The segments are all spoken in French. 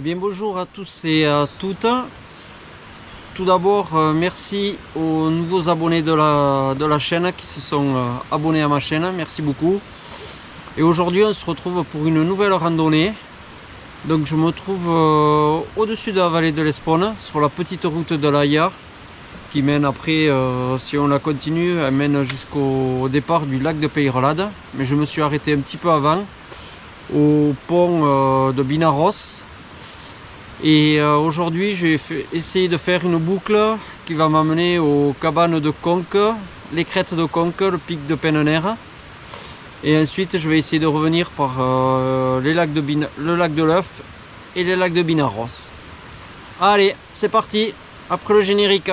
bien bonjour à tous et à toutes. Tout d'abord, merci aux nouveaux abonnés de la chaîne qui se sont abonnés à ma chaîne. Merci beaucoup. Et aujourd'hui, on se retrouve pour une nouvelle randonnée. Donc je me trouve au-dessus de la vallée de l'Espone, sur la petite route de l'Aillard, qui mène après, si on la continue, elle mène jusqu'au départ du lac de Peyrelade. Mais je me suis arrêté un petit peu avant, au pont de Binaros. Et aujourd'hui, je vais essayer de faire une boucle qui va m'amener aux cabanes de Conques, les crêtes de Conques, le pic de Penner. Et ensuite, je vais essayer de revenir par le lac de l'Œuf et les lacs de Binaros. Allez, c'est parti, après le générique.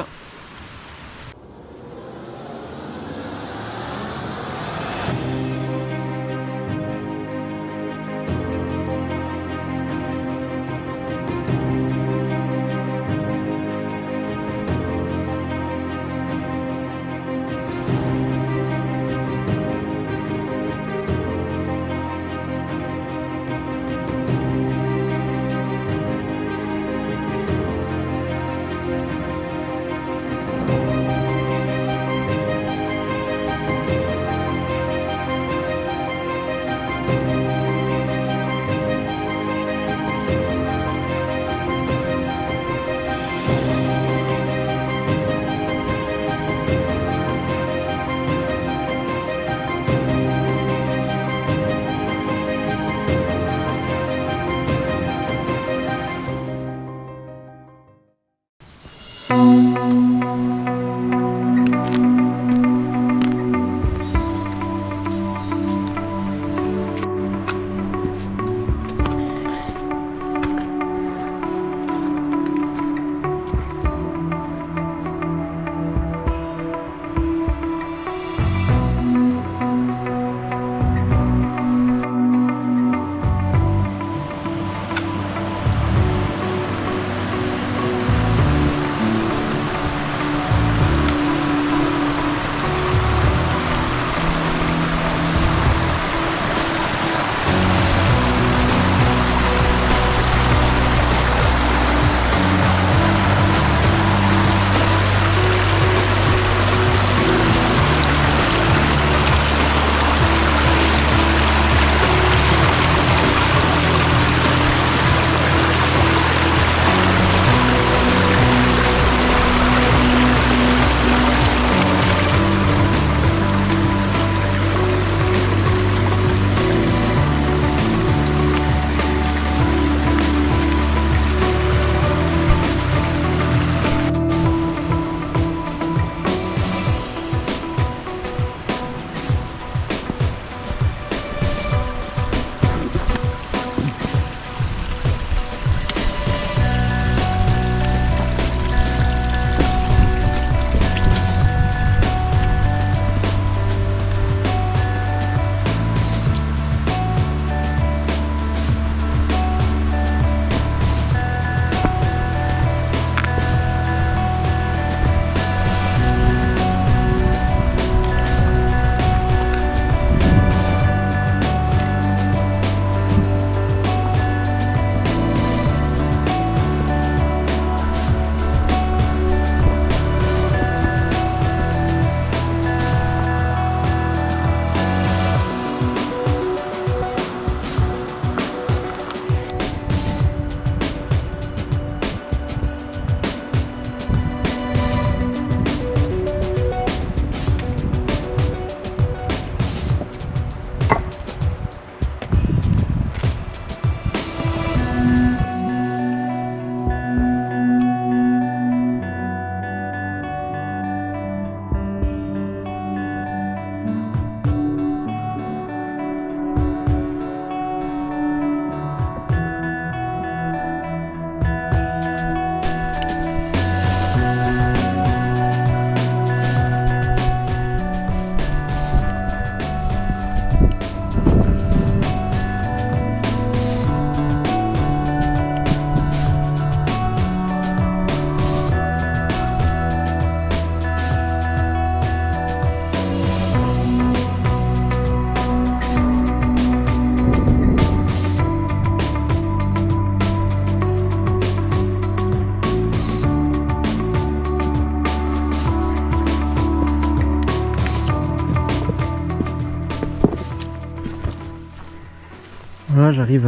Voilà, j'arrive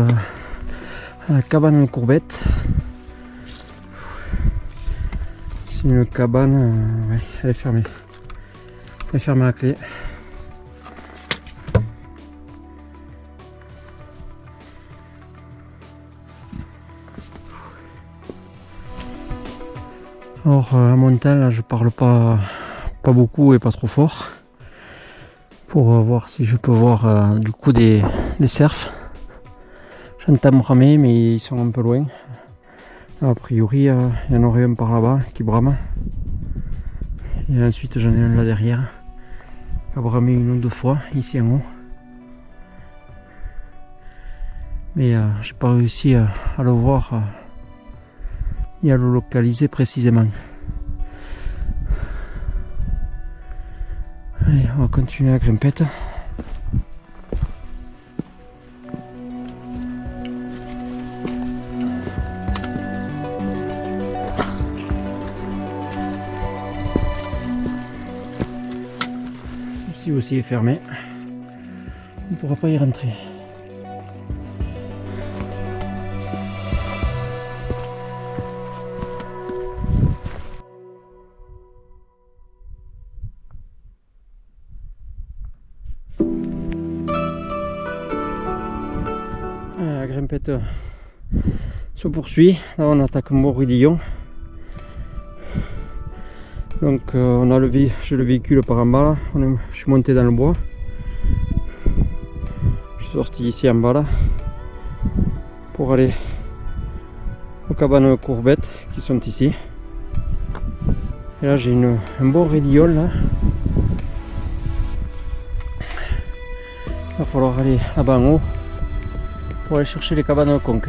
à la cabane aux courbettes. C'est une cabane, ouais, elle est fermée. Elle est fermée à clé. Alors à montagne, là je parle pas beaucoup et pas trop fort pour voir si je peux voir du coup des cerfs. J'entends bramer mais ils sont un peu loin. A priori il y en aurait un par là-bas qui brame. Et ensuite j'en ai un là derrière qui a bramé une ou deux fois ici en haut. Mais j'ai pas réussi à le voir et à le localiser précisément. Allez, on va continuer la grimpette. Celle-ci aussi est fermée. On ne pourra pas y rentrer. La grimpette se poursuit. Là on attaque Morudillon. Donc on a j'ai le véhicule par en bas. Je suis monté dans le bois. Je suis sorti ici en bas là pour aller aux cabanes courbettes qui sont ici. Et là j'ai un bon raidillon là. Il va falloir aller là-bas en haut pour aller chercher les cabanes de conques.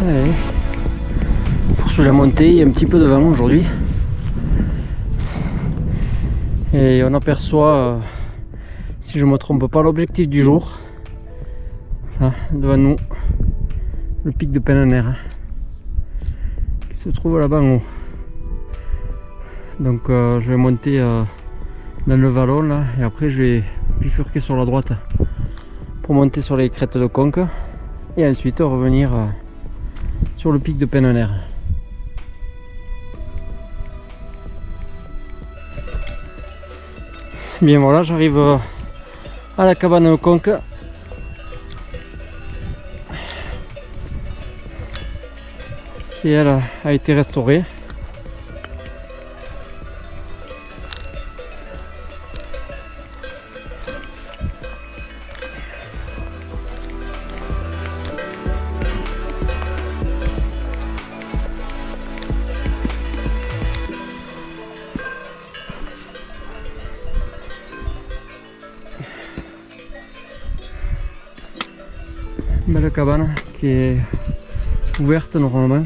Allez, poursuit la montée, il y a un petit peu de vent aujourd'hui. Et on aperçoit, si je ne me trompe pas, l'objectif du jour. Là, devant nous, le pic de Penner qui se trouve là-bas en haut. Donc je vais monter dans le vallon là, et après je vais bifurquer sur la droite pour monter sur les crêtes de Conques et ensuite revenir sur le pic de Penner. Bien voilà, j'arrive à la cabane de Conques. Qui elle a été restaurée. Belle cabane qui est ouverte normalement.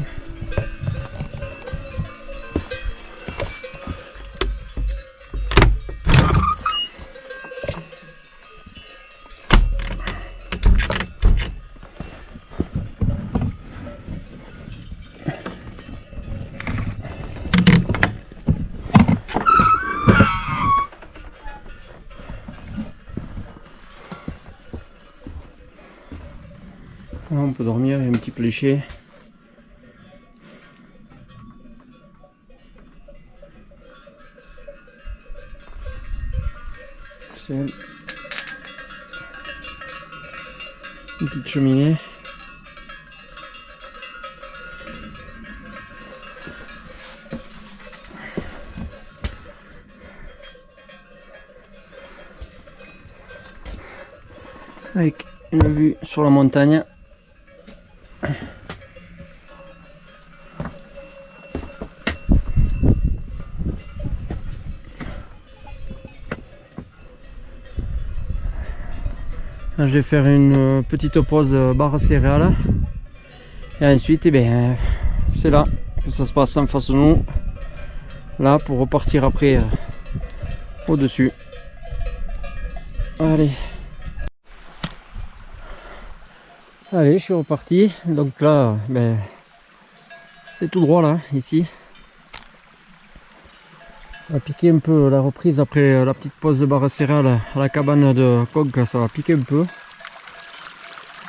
Là, on peut dormir, il y a un petit pléché. C'est une petite cheminée. Avec une vue sur la montagne. Je vais faire une petite pause barre céréales et ensuite c'est là que ça se passe en face de nous. là pour repartir après au-dessus. Allez, je suis reparti. Donc là, ben, c'est tout droit là, ici. On va piquer un peu la reprise après la petite pause de barre céréales à la cabane de Conques, ça va piquer un peu.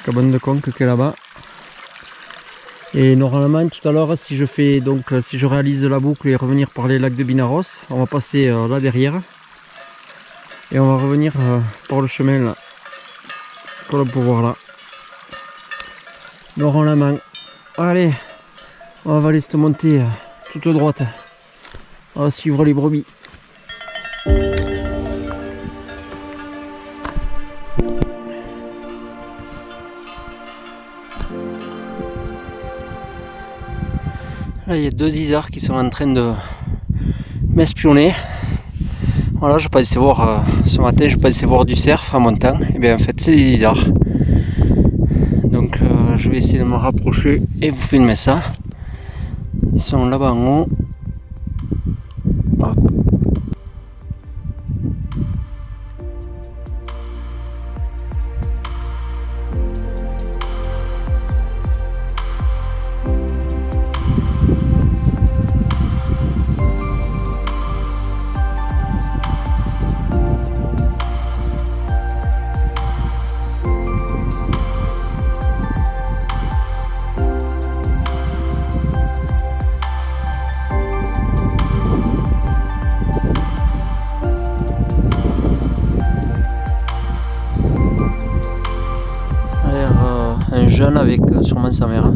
Cabane de Conques qui est là-bas. Et normalement tout à l'heure, si je réalise la boucle et revenir par les lacs de Binaros, on va passer là derrière. Et on va revenir par le chemin là, pour le pouvoir là. Normalement. Allez, on va aller se monter toute droite. On va suivre les brebis. Là, il y a deux isards qui sont en train de m'espionner. Voilà, je pensais voir ce matin, je pensais voir du cerf en montant. Et bien en fait, c'est des isards. Donc je vais essayer de me rapprocher et vous filmer ça. Ils sont là-bas en haut. Hop. Un jeune avec sûrement sa mère.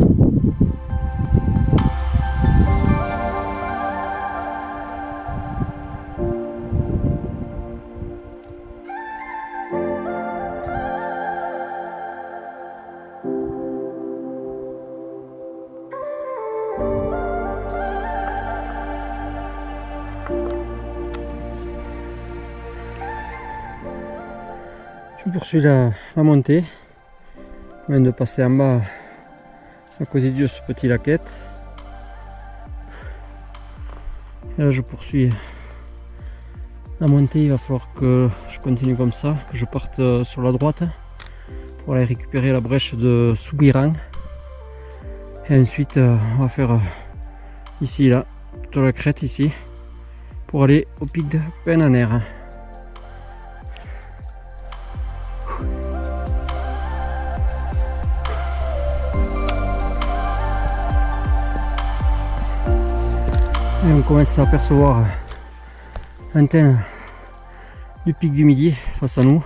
Je poursuis la montée. On vient de passer en bas à côté de ce petit laquette. Et là je poursuis la montée. Il va falloir que je continue comme ça, que je parte sur la droite pour aller récupérer la brèche de Soubiran. Et ensuite on va faire ici là, toute la crête ici, pour aller au pic de Penaner. Et on commence à apercevoir l'antenne du pic du Midi face à nous.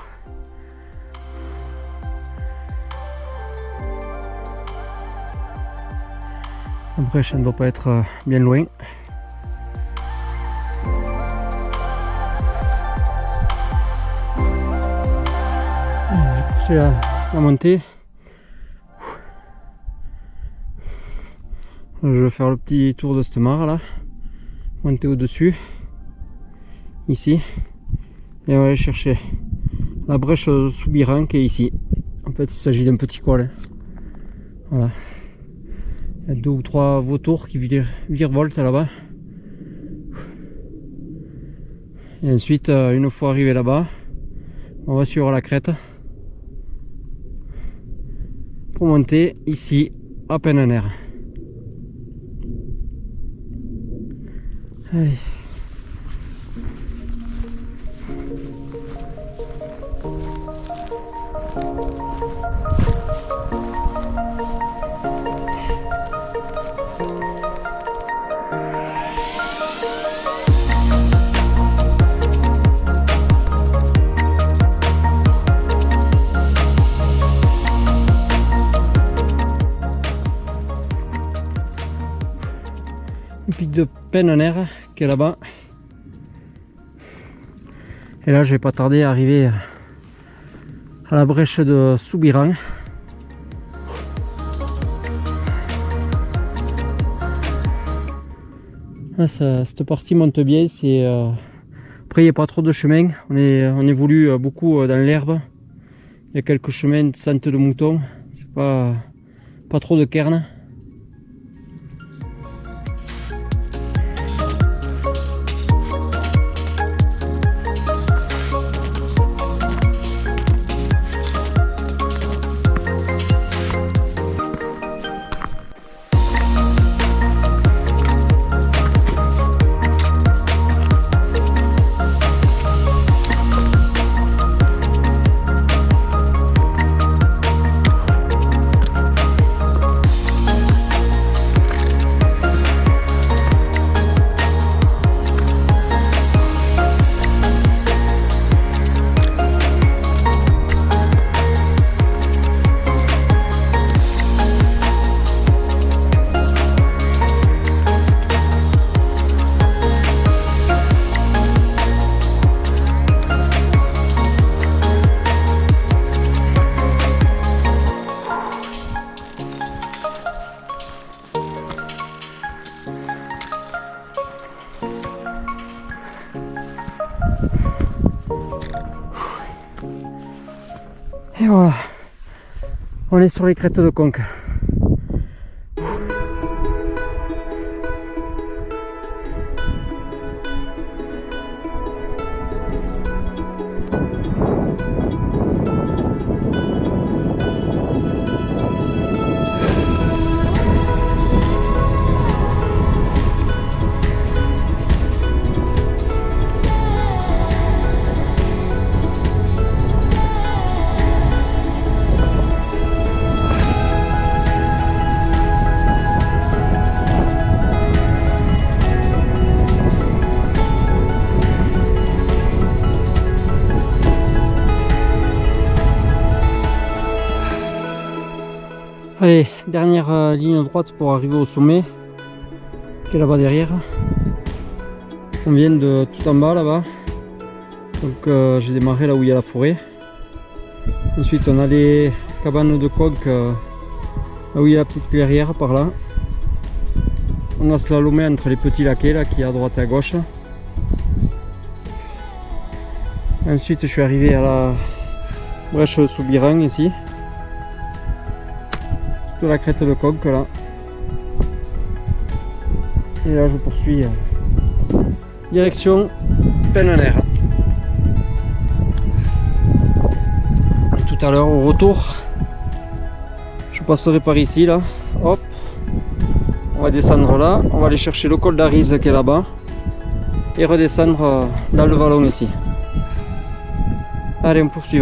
La brèche ne doit pas être bien loin. Je poursuis la montée. Je vais faire le petit tour de cette mare là. Monter au-dessus, ici, et on va aller chercher la brèche Soubiran qui est ici. En fait, il s'agit d'un petit col. Voilà. Il y a 2 ou 3 vautours qui virevoltent là-bas. Et ensuite, une fois arrivé là-bas, on va suivre la crête pour monter ici à Penaner. Allez. Le pic de Penaner qui est là-bas. Et là, je vais pas tarder à arriver à la brèche de Soubiran. Ah, cette partie monte bien. Après, il n'y a pas trop de chemin. On évolue beaucoup dans l'herbe. Il y a quelques chemins de sente de mouton. C'est pas trop de cairns. Et voilà, on est sur les crêtes de Conques. Allez, dernière ligne droite pour arriver au sommet, qui est là-bas derrière. On vient de tout en bas là-bas, donc j'ai démarré là où il y a la forêt. Ensuite on a les cabanes de Conques, là où il y a la petite clairière par là. On a slalomé entre les petits laquais là qui est à droite et à gauche. Ensuite je suis arrivé à la brèche sous Biran ici. De la crête de Conques là, et là je poursuis direction Pennenaire. Tout à l'heure au retour je passerai par ici là, hop, on va descendre là, on va aller chercher le col d'Arize qui est là-bas et redescendre dans le vallon ici. Allez, on poursuit.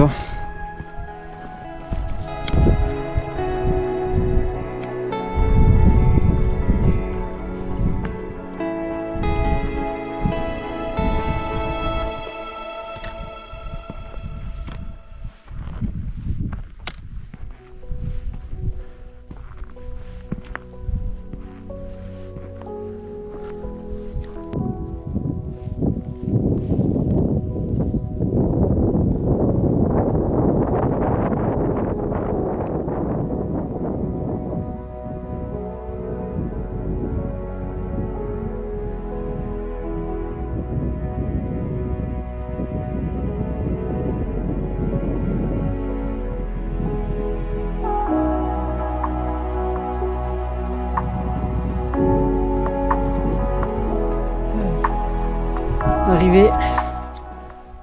Arrivé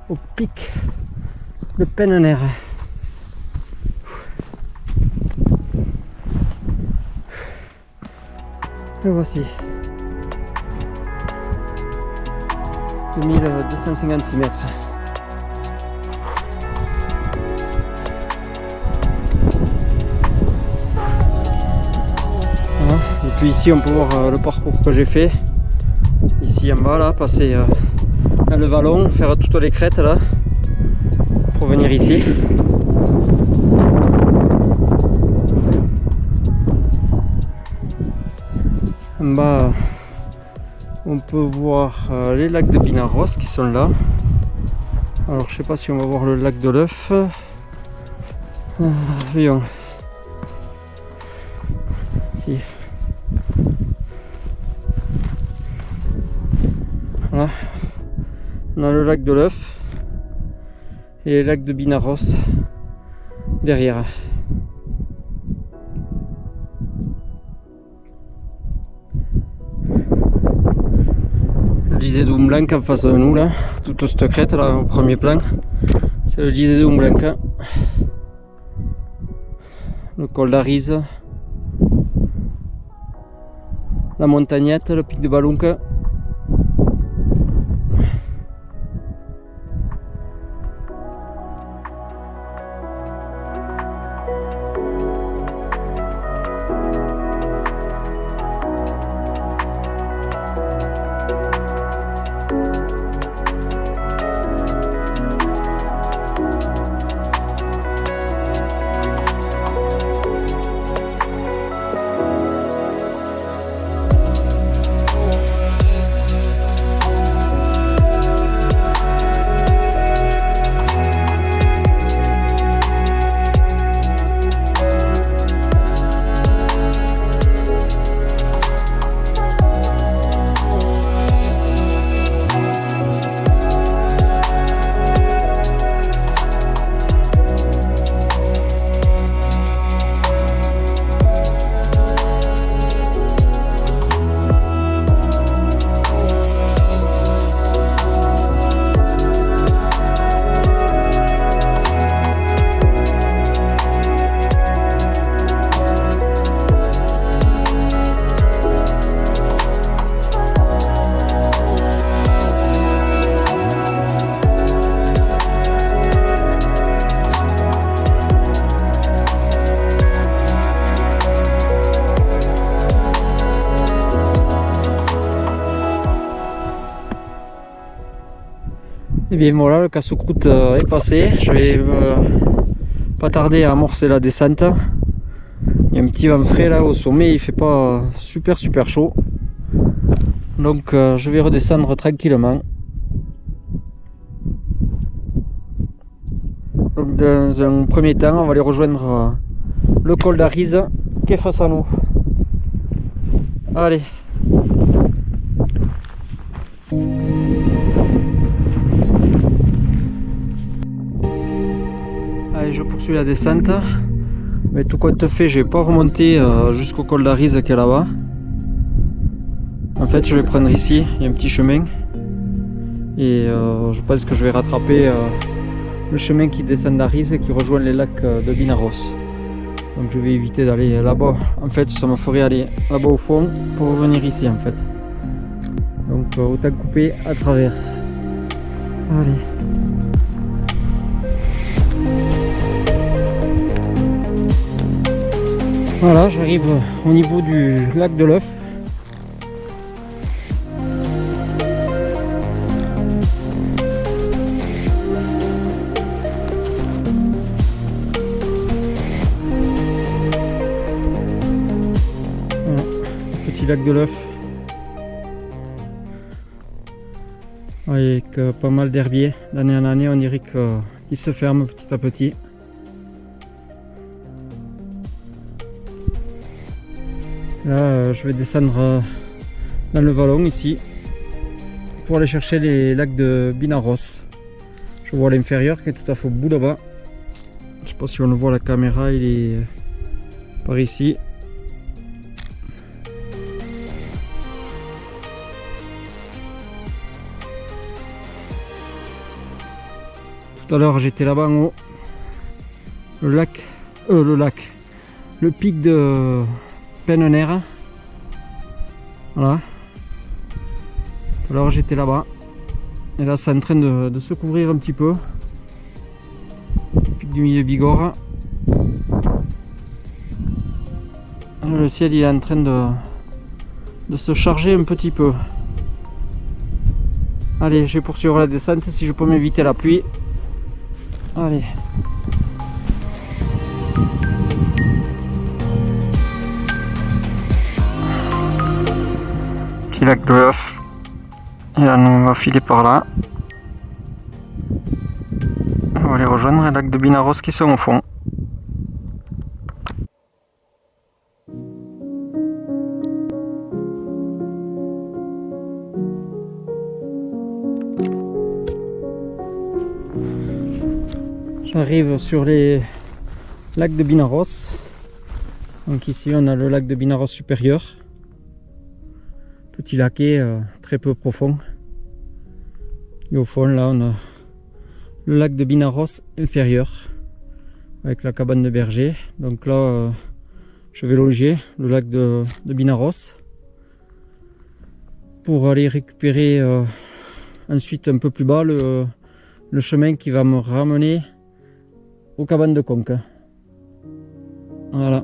au pic de Pennenaire. Le voici. 2256 mètres. Voilà. Depuis ici on peut voir le parcours que j'ai fait. Ici en bas là, passer dans le vallon, faire toutes les crêtes là pour venir ici. En bas on peut voir les lacs de Binaros qui sont là. Alors je sais pas si on va voir le lac de l'œuf. Voyons. Si. Voilà. On a le lac de l'œuf et les lacs de Binaros derrière. Le Lisée de Blanc en face de nous là, toute cette crête là au premier plan, c'est le Lisée de Blanc. Le col d'Arize, la montagnette, le pic de Balunque. bien voilà, le casse-croûte est passé. Je vais pas tarder à amorcer la descente. Il y a un petit vent frais là au sommet, il fait pas super chaud. Donc je vais redescendre tranquillement. Donc, dans un premier temps, on va aller rejoindre le col d'Arize qui est face à nous. Allez. Allez, je poursuis la descente. Mais tout compte fait, je vais pas remonter jusqu'au col d'Arize qui est là-bas. En fait, je vais prendre ici, il y a un petit chemin. Et je pense que je vais rattraper le chemin qui descend d'Arize et qui rejoint les lacs de Binaros. Donc je vais éviter d'aller là-bas. En fait, ça me ferait aller là-bas au fond pour revenir ici en fait. Donc autant couper à travers. Allez. Voilà, j'arrive au niveau du lac de l'Œuf. Voilà, le petit lac de l'Œuf. Avec pas mal d'herbiers. D'année en année, on dirait qu'il se ferme petit à petit. Là, je vais descendre dans le vallon ici pour aller chercher les lacs de Binaros. Je vois l'inférieur qui est tout à fait au bout là-bas. Je sais pas si on le voit à la caméra, il est par ici. Tout à l'heure j'étais là-bas en haut. Le pic de Penner. Voilà. Alors j'étais là-bas. Et là c'est en train de se couvrir un petit peu. Le pic du milieu Bigorre. Le ciel il est en train de se charger un petit peu. Allez, je vais poursuivre la descente si je peux m'éviter la pluie. Allez. Petit lac de l'Œuf. Et là, on va filer par là. On va aller rejoindre les lacs de Binaros qui sont au fond. J'arrive sur les lacs de Binaros. Donc ici on a le lac de Binaros supérieur. Petit laquet très peu profond. Et au fond là on a le lac de Binaros inférieur. Avec la cabane de berger. Donc là je vais loger le lac de Binaros. Pour aller récupérer ensuite un peu plus bas le chemin qui va me ramener aux cabanes de Conques. Voilà.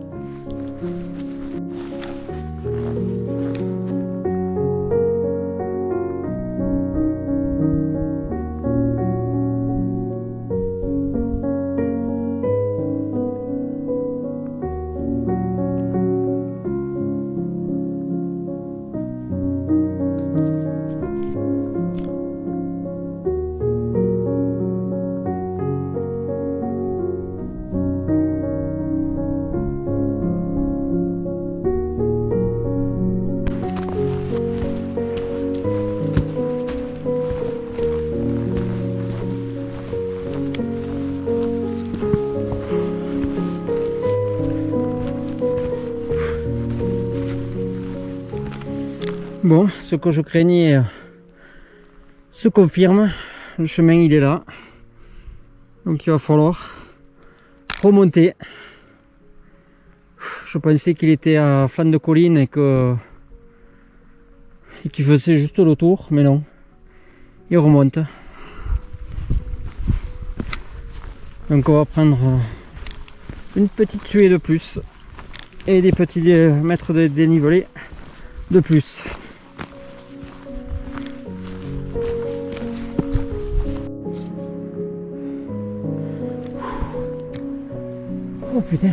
Bon, ce que je craignais se confirme, le chemin il est là, donc il va falloir remonter. Je pensais qu'il était à flanc de colline et qu'il faisait juste le tour, mais non, il remonte. Donc on va prendre une petite tuée de plus et des petits mètres de dénivelé de plus. putain.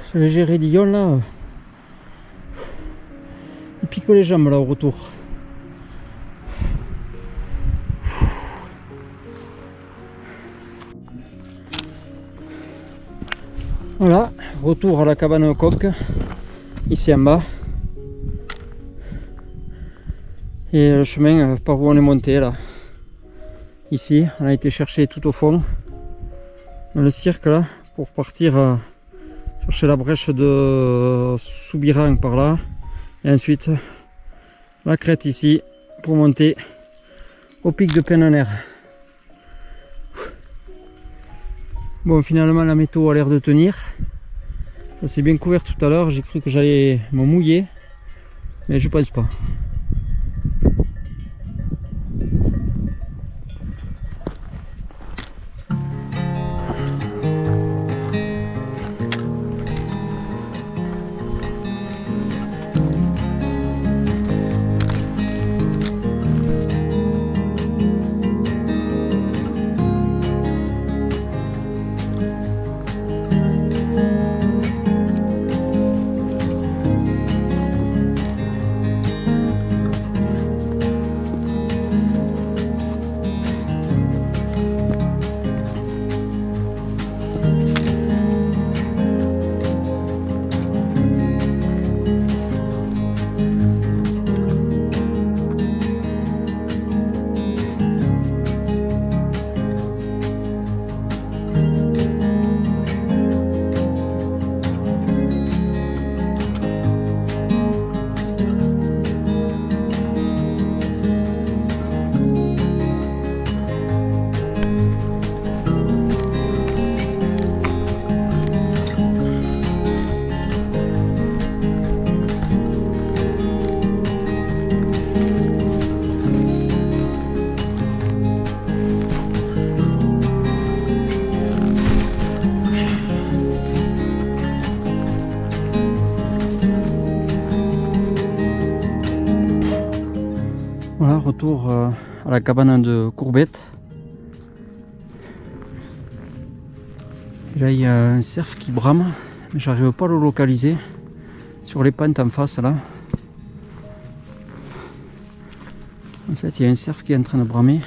Ce léger raidillon là, il pique les jambes là au retour. Voilà, retour à la cabane au coq, ici en bas. Et le chemin par où on est monté là. Ici, on a été chercher tout au fond, dans le cirque là, pour partir chercher la brèche de Soubirang par là. Et ensuite, la crête ici, pour monter au pic de Penner. Bon, finalement la météo a l'air de tenir. Ça s'est bien couvert tout à l'heure, j'ai cru que j'allais me mouiller, mais je pense pas. Voilà, retour à la cabane de Courbette. Là il y a un cerf qui brame, mais j'arrive pas à le localiser sur les pentes en face là. En fait il y a un cerf qui est en train de bramer,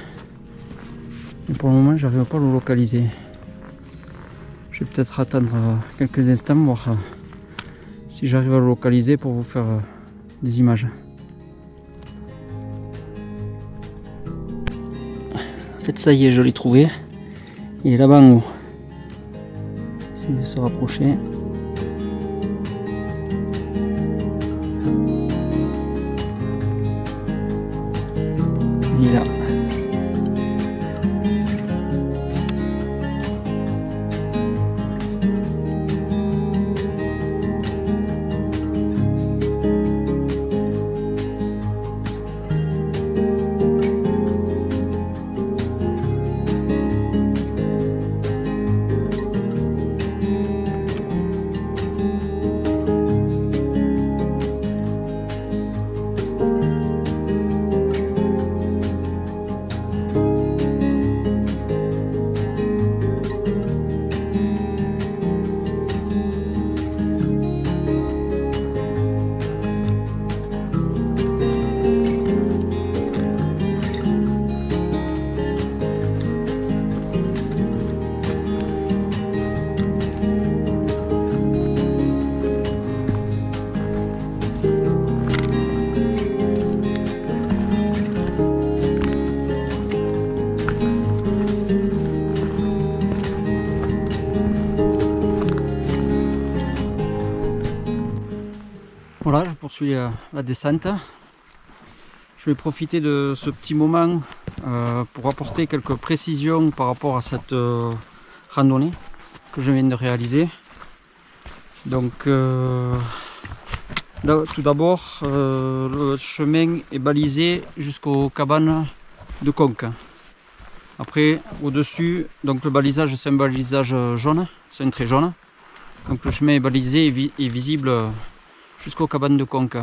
mais pour le moment j'arrive pas à le localiser. Je vais peut-être attendre quelques instants, voir si j'arrive à le localiser pour vous faire des images. En fait ça y est, je l'ai trouvé. Il est là-bas en haut. Essayer de se rapprocher. Il est là. Voilà, je poursuis la descente. Je vais profiter de ce petit moment pour apporter quelques précisions par rapport à cette randonnée que je viens de réaliser. Donc tout d'abord, le chemin est balisé jusqu'aux cabanes de Conques. Après, au-dessus, donc le balisage, c'est un balisage jaune, c'est un trait jaune. Donc le chemin est balisé et visible jusqu'aux cabanes de Conques.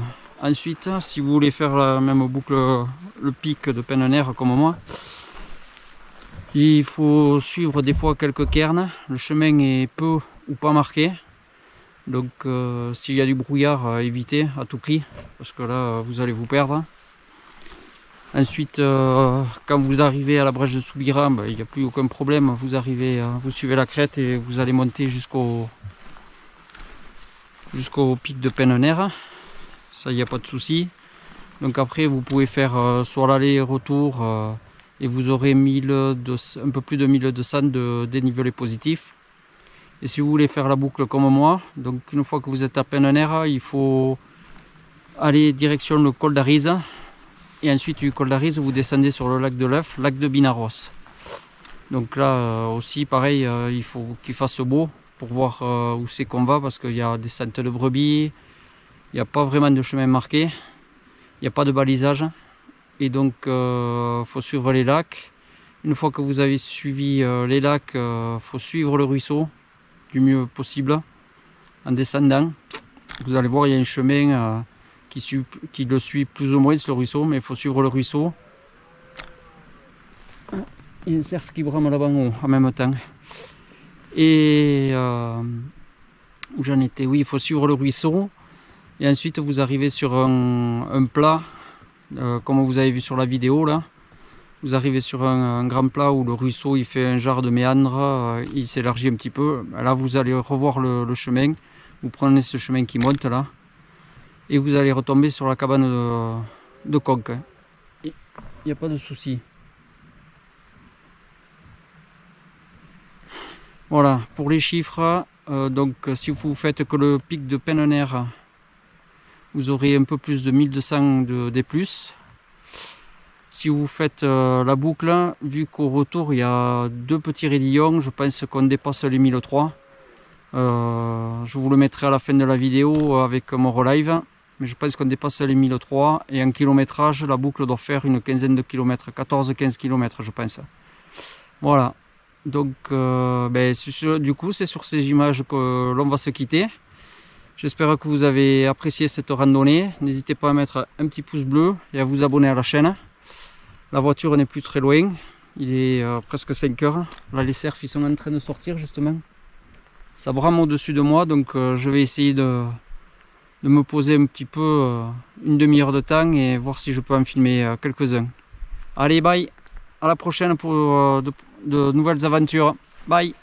Ensuite, si vous voulez faire la même boucle, le pic de Penner comme moi, Il faut suivre des fois quelques cairns, le chemin est peu ou pas marqué. Donc s'il y a du brouillard, évitez à tout prix, parce que là vous allez vous perdre. Ensuite, quand vous arrivez à la brèche de Soubira, il n'y a plus aucun problème, vous suivez la crête et vous allez monter jusqu'au pic de Pennenaire. Ça, il n'y a pas de souci. Donc après vous pouvez faire soit l'aller-retour et vous aurez un peu plus de 1200 de dénivelé positif. Et si vous voulez faire la boucle comme moi, donc une fois que vous êtes à Pennenaire, il faut aller direction le col d'Arize. Et ensuite du col d'Arize, vous descendez sur le lac de l'Œuf, lac de Binaros. Donc là aussi pareil, il faut qu'il fasse beau pour voir où c'est qu'on va, parce qu'il y a des sentes de brebis, il n'y a pas vraiment de chemin marqué, il n'y a pas de balisage. Et donc il faut suivre les lacs. Une fois que vous avez suivi les lacs, il faut suivre le ruisseau du mieux possible en descendant. Vous allez voir, il y a un chemin qui le suit plus ou moins, le ruisseau, mais il faut suivre le ruisseau. Il y a un cerf qui brame là-bas en même temps. Et où j'en étais, oui, il faut suivre le ruisseau. Et ensuite vous arrivez sur un plat, comme vous avez vu sur la vidéo là. Vous arrivez sur un grand plat où le ruisseau il fait un genre de méandre, il s'élargit un petit peu. Là vous allez revoir le chemin, vous prenez ce chemin qui monte là, et vous allez retomber sur la cabane de Conques. Il n'y a pas de souci. Voilà, pour les chiffres, donc si vous faites que le pic de Pennenaire, vous aurez un peu plus de 1200 de D+. Si vous faites la boucle, vu qu'au retour il y a 2 petits raidillons, je pense qu'on dépasse les 1003. Je vous le mettrai à la fin de la vidéo avec mon relive, mais je pense qu'on dépasse les 1003. Et en kilométrage, la boucle doit faire une quinzaine de kilomètres, 14-15 km je pense. Voilà, donc du coup c'est sur ces images que l'on va se quitter. J'espère que vous avez apprécié cette randonnée. N'hésitez pas à mettre un petit pouce bleu et à vous abonner à la chaîne. La voiture n'est plus très loin, il est presque 5 heures. Là les cerfs ils sont en train de sortir justement. Ça brame au-dessus de moi, donc je vais essayer de me poser un petit peu, une demi-heure de temps, et voir si je peux en filmer quelques-uns. Allez, bye, à la prochaine pour de nouvelles aventures. Bye.